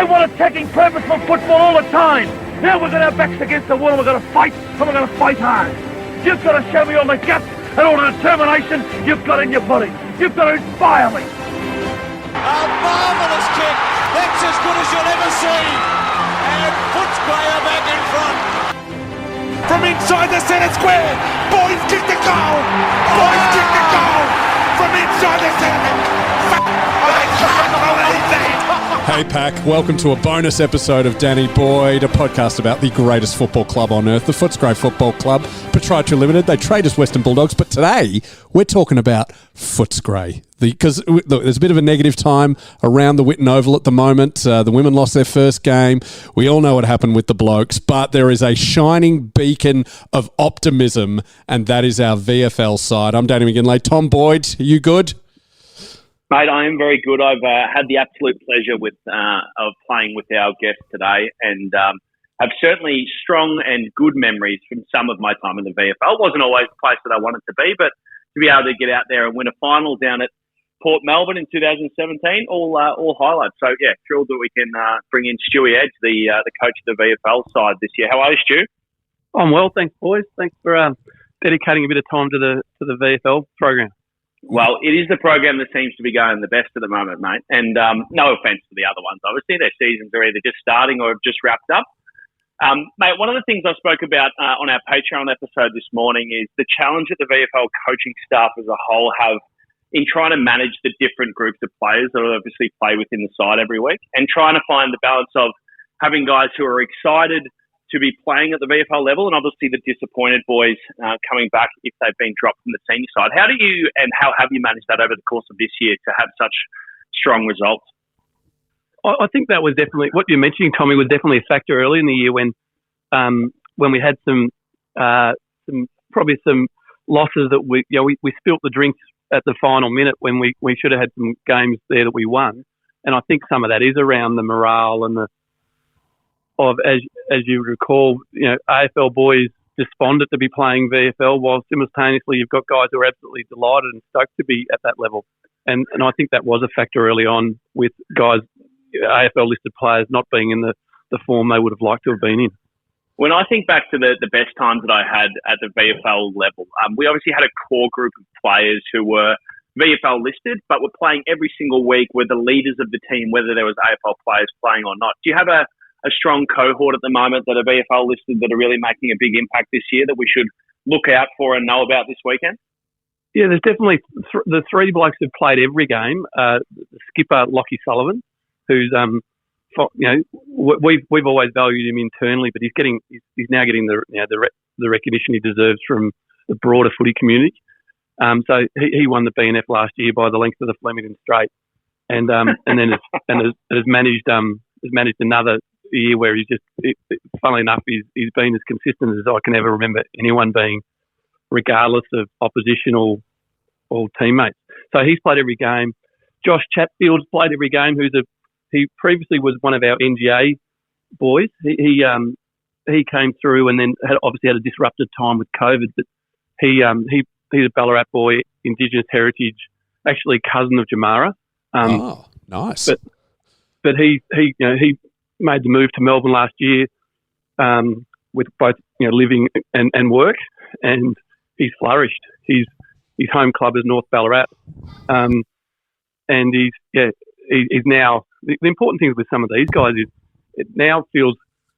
They want attacking, purposeful football all the time. Now we've got our backs against the wall and we're going to fight, and we're going to fight hard. You've got to show me all the guts and all the determination you've got in your body. You've got to inspire me. A marvellous kick. That's as good as you'll ever see. And Footscray are back in front. From inside the centre square, boys kick the goal. Boys kick the goal. From inside the centre. I can't believe that. Hey Pack, welcome to a bonus episode of Danny Boyd, a podcast about the greatest football club on earth, the Footscray Football Club, Proprietary Limited. They trade as Western Bulldogs, but today we're talking about Footscray. Because there's a bit of a negative time around the Whitten Oval at the moment. The women lost their first game. We all know what happened with the blokes, but there is a shining beacon of optimism, and that is our VFL side. I'm Danny McGinlay. Tom Boyd, are you good? Mate, I am very good. I've had the absolute pleasure of playing with our guest today, and have certainly strong and good memories from some of my time in the VFL. It wasn't always the place that I wanted to be, but to be able to get out there and win a final down at Port Melbourne in 2017, all highlights. So, yeah, thrilled that we can bring in Stewart Edge, the coach of the VFL side this year. How are you, Stu? I'm well, thanks, boys. Thanks for dedicating a bit of time to the VFL program. Well, it is the program that seems to be going the best at the moment, mate. And no offence to the other ones. Obviously, their seasons are either just starting or have just wrapped up. Mate, one of the things I spoke about on our Patreon episode this morning is the challenge that the VFL coaching staff as a whole have in trying to manage the different groups of players that obviously play within the side every week, and trying to find the balance of having guys who are excited to be playing at the VFL level, and obviously the disappointed boys coming back if they've been dropped from the senior side. How have you managed that over the course of this year to have such strong results? I think that was definitely what you're mentioning, Tommy, was definitely a factor early in the year when we had some losses that we spilt the drinks at the final minute when we should have had some games there that we won. And I think some of that is around the morale and as you recall, AFL boys despondent to be playing VFL, while simultaneously you've got guys who are absolutely delighted and stoked to be at that level. And I think that was a factor early on with guys, AFL listed players, not being in the form they would have liked to have been in. When I think back to the best times that I had at the VFL level, we obviously had a core group of players who were VFL listed, but were playing every single week, were the leaders of the team, whether there was AFL players playing or not. Do you have a strong cohort at the moment that are VFL listed that are really making a big impact this year that we should look out for and know about this weekend? Yeah, there's definitely the three blokes who've played every game. The skipper, Lockie Sullivan, who's we've always valued him internally, but he's now getting the recognition he deserves from the broader footy community. So he won the BNF last year by the length of the Flemington Straight, and then has managed another year where he's just, funnily enough, he's been as consistent as I can ever remember anyone being, regardless of opposition or teammates. So he's played every game. Josh Chatfield's played every game. He previously was one of our NGA boys. He came through and then obviously had a disrupted time with COVID. But he's a Ballarat boy, Indigenous heritage, actually cousin of Jamara. Nice. But he made the move to Melbourne last year with both living and work, and he's flourished. His home club is North Ballarat, and he's now. The important thing with some of these guys is it now feels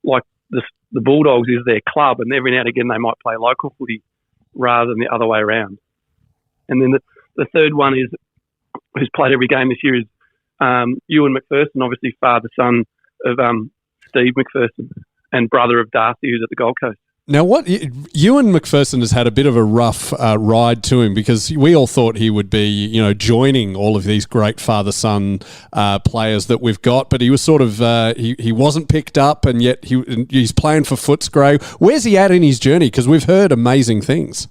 like the Bulldogs is their club, and every now and again they might play local footy rather than the other way around. And then the third one is who's played every game this year is Ewan McPherson, obviously father-son of Steve McPherson and brother of Darcy, who's at the Gold Coast. Now, Ewan McPherson has had a bit of a rough ride to him because we all thought he would be, joining all of these great father-son players that we've got, but he was sort of he wasn't picked up, and yet he's playing for Footscray. Where's he at in his journey? Because we've heard amazing things.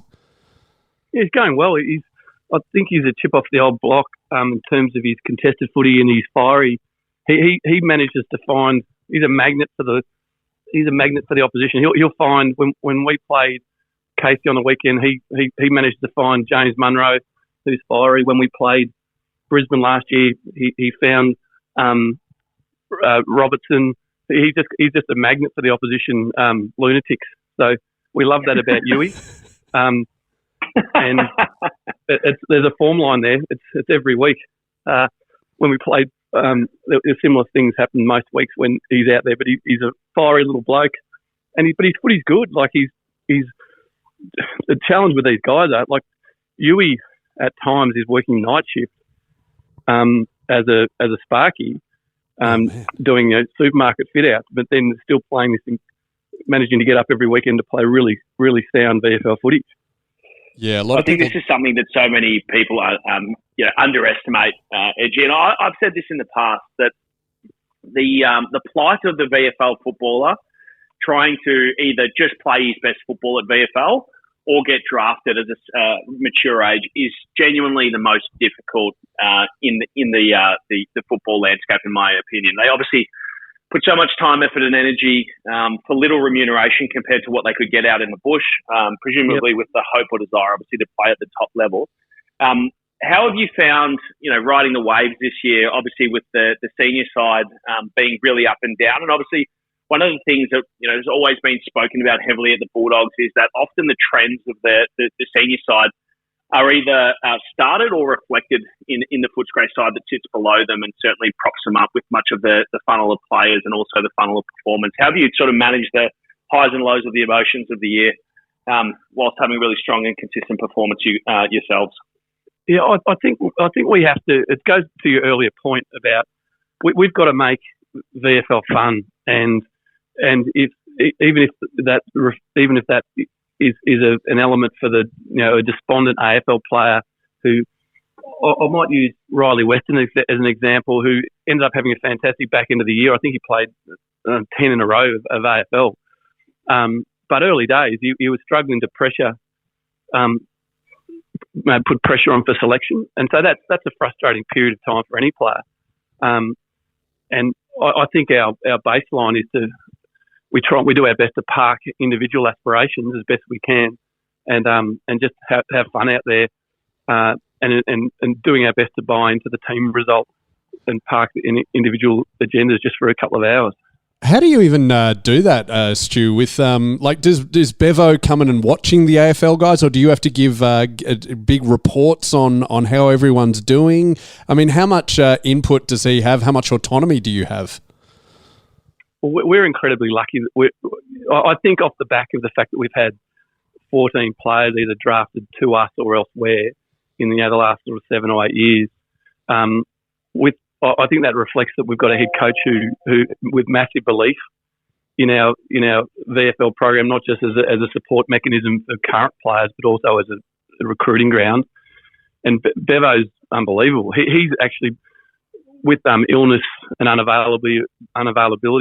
Yeah, he's going well. I think he's a chip off the old block in terms of his contested footy and his fiery. He manages to find. He's a magnet for the opposition. He'll find when we played Casey on the weekend, he managed to find James Munro, who's fiery. When we played Brisbane last year, he found Robertson. He's just a magnet for the opposition lunatics. So we love that about Yui. And there's a form line there. It's every week. When we played, similar things happen most weeks when he's out there. But he's a fiery little bloke, but his footy's good. Like he's the challenge with these guys are like Yui at times is working night shift as a sparky. Doing supermarket fit outs, but then still playing this thing, managing to get up every weekend to play really, really sound VFL footy. Yeah, a lot I of think people. this is something that so many people underestimate, Edgy. And I've said this in the past that the plight of the VFL footballer trying to either just play his best football at VFL or get drafted at a mature age is genuinely the most difficult in the football landscape, in my opinion. They obviously put so much time, effort, and energy for little remuneration compared to what they could get out in the bush, presumably with the hope or desire, obviously, to play at the top level. How have you found, riding the waves this year? Obviously, with the senior side being really up and down, and obviously. One of the things that has always been spoken about heavily at the Bulldogs is that often the trends of the senior side are either started or reflected in the Footscray side that sits below them, and certainly props them up with much of the funnel of players and also the funnel of performance. How have you sort of managed the highs and lows of the emotions of the year whilst having really strong and consistent performance yourselves? Yeah, I think we have to. It goes to your earlier point about we've got to make VFL fun and even if that is an element for a despondent AFL player who I might use Riley Weston as an example, who ended up having a fantastic back end of the year. I think he played 10 in a row of AFL. But early days, he was struggling to put pressure on for selection, and so that's a frustrating period of time for any player. And I think our baseline is we do our best to park individual aspirations as best we can, and just have fun out there, and doing our best to buy into the team result and park individual agendas just for a couple of hours. How do you even do that, Stu? With does Bevo come in and watching the AFL guys, or do you have to give big reports on how everyone's doing? I mean, how much input does he have? How much autonomy do you have? Well, we're incredibly lucky. I think off the back of the fact that we've had 14 players either drafted to us or elsewhere in the last sort of 7 or 8 years, I think that reflects that we've got a head coach who with massive belief in our VFL program, not just as a support mechanism for current players, but also as a recruiting ground. And Bevo's unbelievable. He's actually, with illness and unavailability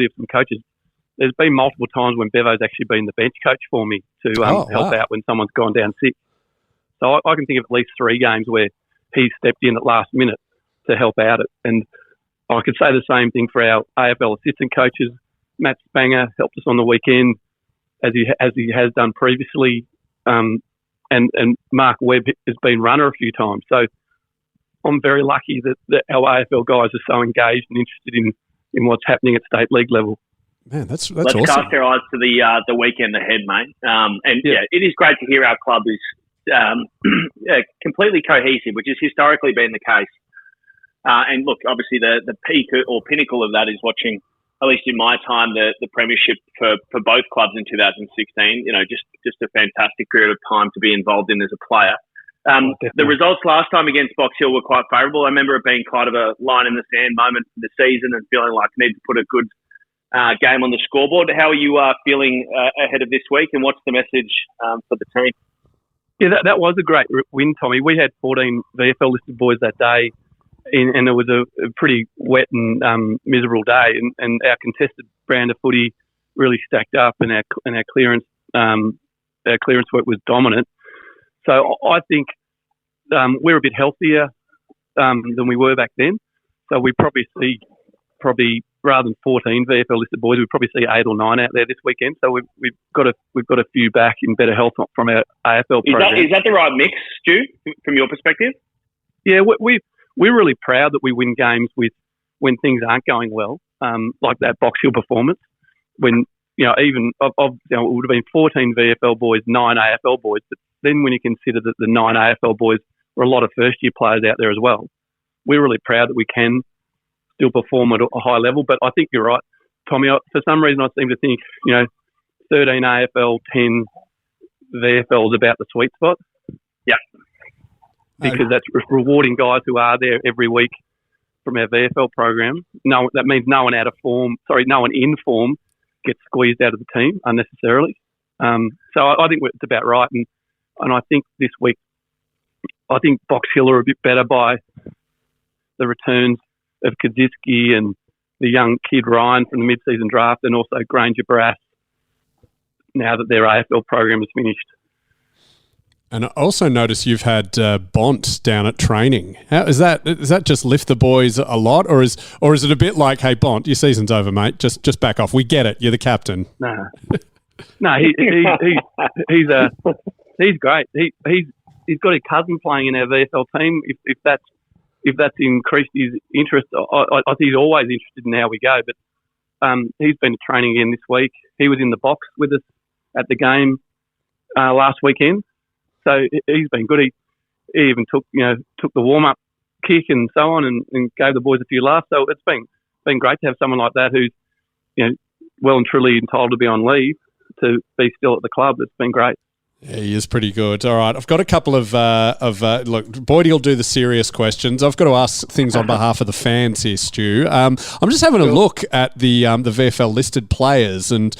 of some coaches, there's been multiple times when Bevo's actually been the bench coach for me to help out when someone's gone down sick. So I can think of at least 3 games where he stepped in at last minute to help out. And I could say the same thing for our AFL assistant coaches. Matt Spanger helped us on the weekend, as he has done previously, and Mark Webb has been runner a few times. So I'm very lucky that our AFL guys are so engaged and interested in what's happening at state league level. Man, that's Let's awesome. cast our eyes to the weekend ahead, mate. It is great to hear our club is completely cohesive, which has historically been the case. And look, obviously the peak or pinnacle of that is watching, at least in my time, the premiership for both clubs in 2016. Just a fantastic period of time to be involved in as a player. The results last time against Box Hill were quite favourable. I remember it being kind of a line in the sand moment for the season and feeling like I need to put a good game on the scoreboard. How are you feeling ahead of this week, and what's the message for the team? Yeah, that was a great win, Tommy. We had 14 VFL listed boys that day, and it was a pretty wet and miserable day, and our contested brand of footy really stacked up, and our clearance work was dominant. So I think we're a bit healthier than we were back then. So we probably see rather than 14 VFL listed boys, we probably see 8 or 9 out there this weekend. So we've got a few back in better health from our AFL program. Is that the right mix, Stu, from your perspective? Yeah, we're really proud that we win games when things aren't going well. like that Box Hill performance when, even it would have been 14 VFL boys, 9 AFL boys, but then when you consider that the 9 AFL boys were a lot of first-year players out there as well, we're really proud that we can still perform at a high level. But I think you're right, Tommy. For some reason, I seem to think, 13 AFL, 10 VFL is about the sweet spot. Yeah. Because that's rewarding guys who are there every week from our VFL program. No, that means no one in form gets squeezed out of the team unnecessarily. So I think it's about right. And I think this week, I think Box Hill are a bit better by the returns of Kaczynski and the young kid Ryan from the mid-season draft, and also Granger Brass now that their AFL program is finished. And I also notice you've had Bont down at training. How is that? Does that just lift the boys a lot, or is it a bit like, hey Bont, your season's over, mate. Just back off. We get it. You're the captain. No, he's great. He's got a cousin playing in our VFL team. If that's increased his interest, I think he's always interested in how we go. But he's been to training again this week. He was in the box with us at the game last weekend. So he's been good. He even took the warm up kick and so on, and gave the boys a few laughs. So it's been great to have someone like that who's well and truly entitled to be on leave to be still at the club. It's been great. Yeah, he is pretty good. All right, I've got a couple of look, Boydie will do the serious questions. I've got to ask things on behalf of the fans here, Stu. I'm just having a look at the VFL listed players, and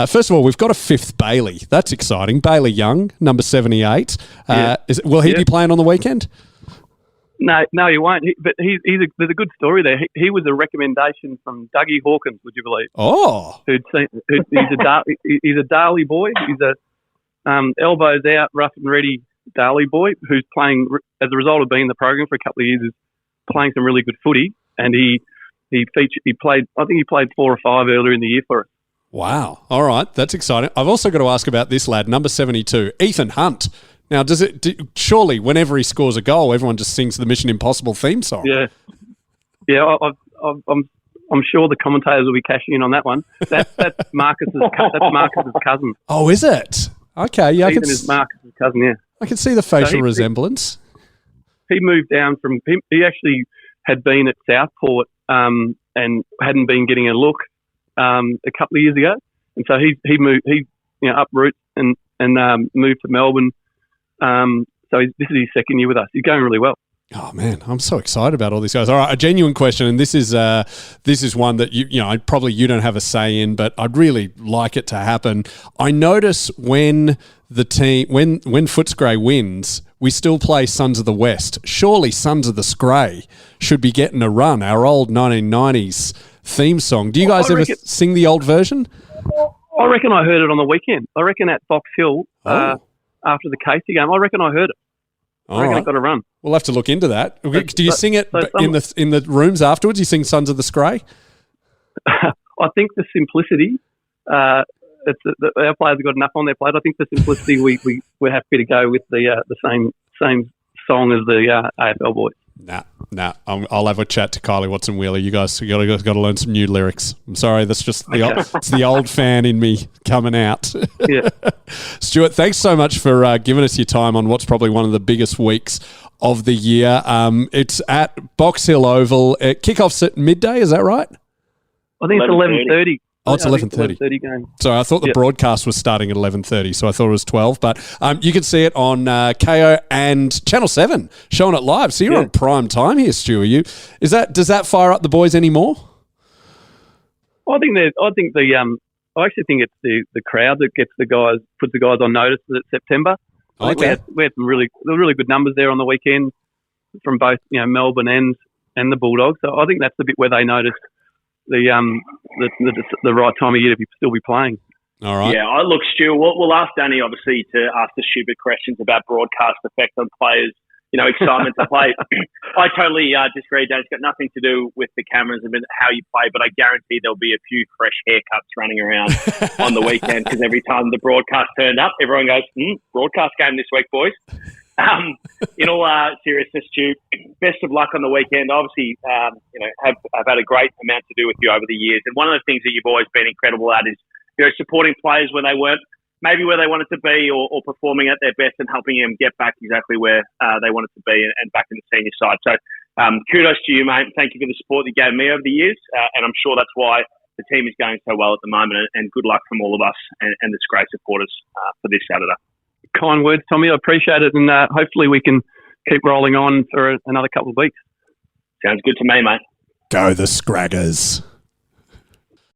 first of all, we've got a fifth Bailey. That's exciting. Bailey Young, number 78. Will he be playing on the weekend? No, he won't. There's a good story there. He was a recommendation from Dougie Hawkins, would you believe? Oh, he's a Darley boy. He's a elbows out, rough and ready Darley boy who's playing, as a result of being in the program for a couple of years, is playing some really good footy. And he played 4 or 5 earlier in the year for us. Wow. All right. That's exciting. I've also got to ask about this lad, number 72, Ethan Hunt. Now, surely whenever he scores a goal, everyone just sings the Mission Impossible theme song? Yeah. I'm sure the commentators will be cashing in on that one. That's Marcus's cousin. Oh, is it? Okay, yeah. Ethan is Marcus's cousin, yeah. I can see the facial resemblance. He moved down from... He actually had been at Southport and hadn't been getting a look a couple of years ago. And so he moved... He uprooted and moved to Melbourne. So this is his second year with us. He's going really well. Oh man, I'm so excited about all these guys. All right, a genuine question, and this is one that you don't have a say in, but I'd really like it to happen. I notice when Footscray wins, we still play Sons of the West. Surely Sons of the Scray should be getting a run. Our old 1990s theme song. Do you guys ever sing the old version? I reckon I heard it on the weekend. I reckon at Box Hill after the Casey game. I reckon I heard it. I reckon it got a run. We'll have to look into that. Do you sing it in the rooms afterwards? You sing Sons of the Scray? I think the simplicity. Our players have got enough on their plate. I think the simplicity we're happy to go with the same song as the AFL boys. Nah. I'll have a chat to Kylie Watson-Wheeler. You guys got to learn some new lyrics. I'm sorry, that's just it's the old fan in me coming out. Yeah. Stewart, thanks so much for giving us your time on what's probably one of the biggest weeks of the year. It's at Box Hill Oval. Kickoff's at midday, is that right? I think it's 11:30. Oh, it's 11:30. 11:30 game. So I thought the broadcast was starting at 11:30, so I thought it was 12. But you can see it on KO and Channel 7, showing it live. So you're on prime time here, Stu. Does that fire up the boys anymore? I actually think it's the crowd that puts the guys on notice that it's September. I think we had some really good numbers there on the weekend from both Melbourne and the Bulldogs. So I think that's the bit where they noticed the right time of year to still be playing. All right. Yeah, look, Stu, we'll ask Danny, obviously, to ask the stupid questions about broadcast effect on players, excitement to play. I totally disagree, Dan. It's got nothing to do with the cameras and how you play, but I guarantee there'll be a few fresh haircuts running around on the weekend because every time the broadcast turned up, everyone goes, broadcast game this week, boys. In all seriousness, Stu, best of luck on the weekend. Obviously, I've had a great amount to do with you over the years, and one of the things that you've always been incredible at is supporting players when they weren't maybe where they wanted to be, or performing at their best and helping them get back exactly where they wanted to be and back in the senior side. So kudos to you, mate. Thank you for the support you gave me over the years, and I'm sure that's why the team is going so well at the moment, and good luck from all of us and the Scray supporters for this Saturday. Kind words, Tommy. I appreciate it, and hopefully we can keep rolling on for another couple of weeks. Sounds good to me, mate. Go the Scraggers.